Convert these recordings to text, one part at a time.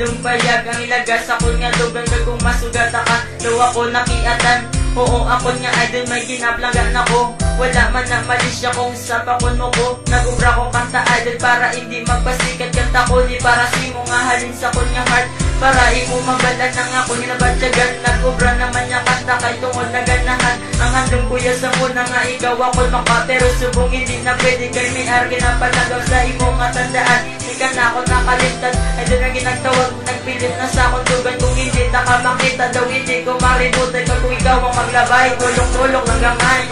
Lumpayag ang ilagas ako nga lugan kung masugat ka daw ako nakiatan. Oo ako nga idol may ginaplangan ako. Wala man na malisya kung sa pakon mo ko. Nag-ubra ko kanta idol para hindi magpasikat kanta ko. Di para si mo nga halin sa kon nga heart. Para imo magalan ng ako nilabadyagan. Nag-ubra naman niya kanta kay tungod na ganahan. Ang handong kuya sa muna nga ikaw ako maka. Pero subong hindi na pwede kay may argi na palagaw sa imo nga tandaan. Di ka na ako nakalimtan. Idol na ginagtawag nagpilit na sa akong tugan. Kung hindi nakamakita daw hindi ko maributan. Kung ikaw ang maglabay tulong-tulong hanggang ay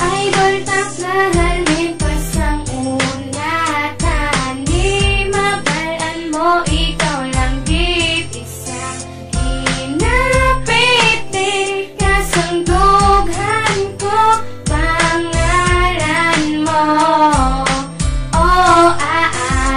idol taklahalin pasang unatan. Di mabalaan mo ikaw lang git isa. Hinapiti kasangdughan ko pangalan mo. Oh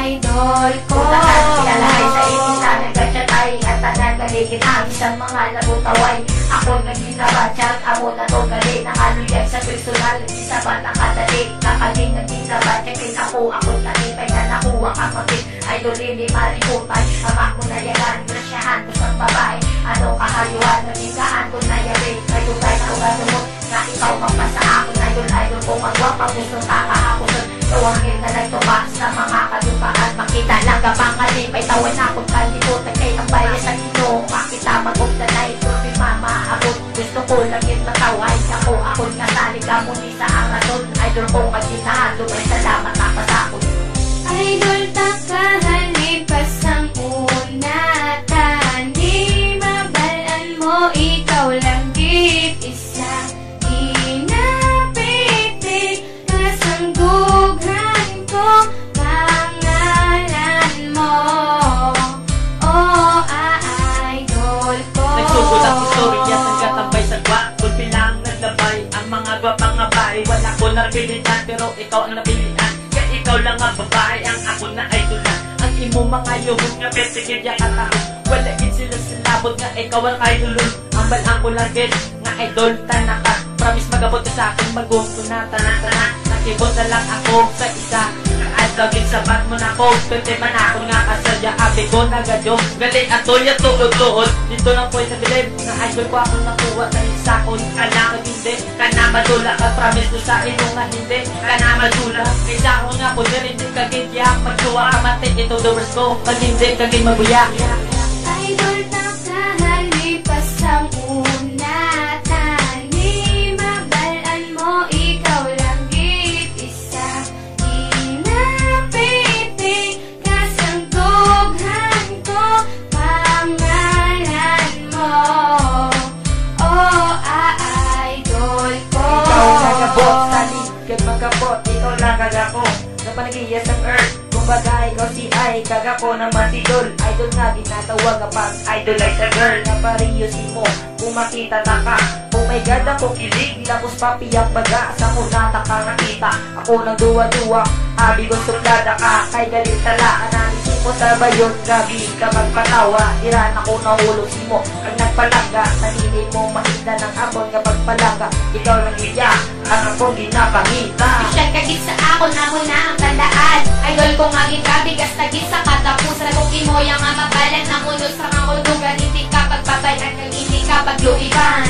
idol ko. Utahan kilalahay sa inisan nagkatsyatay at tanagaligin ang isang mga nabutaway. Ako nagkinabatsyak, ako na to galing. Nakaluyag sa personal, isa ba nakadali. Nakaling nagkinabatsyak, ako talipay na nakuha kapatid. Idol hindi marikutay, ama ko na yalan. Grasyahan ko sa babae, ano kahayuan. Namigaan ko na yari, kayo tayo na ugadumot. Na ikaw magpasa ako, idol ko magwapa. Gusto kakahakusun, tawangin na nagtuba sa mga kalupaan. Makita lang kapang kalipay, tawan akong kalimutan. Kay ang bayan sa ino, makita magugda na ito. Mama, gusto ko lang yung mataway. Ako nga talika mo ni sa angaton. Idol ko magkinahan, lumay salamat nakasakot. Idol takahalin pasang unatan. Di mabalaan mo ikaw lang git isa. Hinapiti kasangdughan ko pangalan mo. Oh idol ko. Nagsugod ang istorya ng katambay sa gwa. Kulpi lang naglabay ang mga gwapang abay. Wala ko napilitan pero ikaw ang napilian. Kaya ikaw lang ang babae, ang ako na idolan. Ang imo mga yuhon nga besigid ya katahon. Wala gid sila silabot nga ikaw ang idolon. Ang balang ko lang gid nga idol tanaka. Promise magabot ka sa akin magusto na tanan-tanan. Nakibot na lang ako sa isa. Laging sabat mo na ko, pwede man ako nga kasadya. Abi ko na gadyo, galing ato ya tuod-tuod. Dito lang po'y nabilib, nga idol ko ako nakuha. Dahil sa akin, ka na hindi, ka na madula. Ka promise ko sa ino nga hindi, ka na madula. Kaysa ako nga po, hindi kaging tiyak. Magsuwa ka mati, ito the worst ko. Pag hindi kaging mabuya. Idol taklahalin pasang unatan. Di mabalaan mo ikaw lang git isa. Magkapot, ikaw lang kagako na panagiyas ng earth. Kumbaga ikaw si ay kagako ng matidol. Idol nga ginatawag kapag idol ay sa girl. Na pariyo si mo, kung makita taka. Oh my god ako kilig, lapos papiyang baga. Sa kunata ka nakita, ako nang duwa-duwa. Abi ko suplada ka, kay galit tala. Analisin mo sa bayon, gabi ka magpatawa. Iran ako nahulog si mo, ang nagpalangga. Nanili mo makita ng abon kapag palangga. Ikaw lang iya, ang ako ginapangita. Special kagit sa ako na mo na ang tandaan. Idol ko nga gikabigas tagit sa katapusan. Kung imo yang mabalan na munod sa mga kulugan. Hindi ka pagpabayan, hindi ka pagluiban.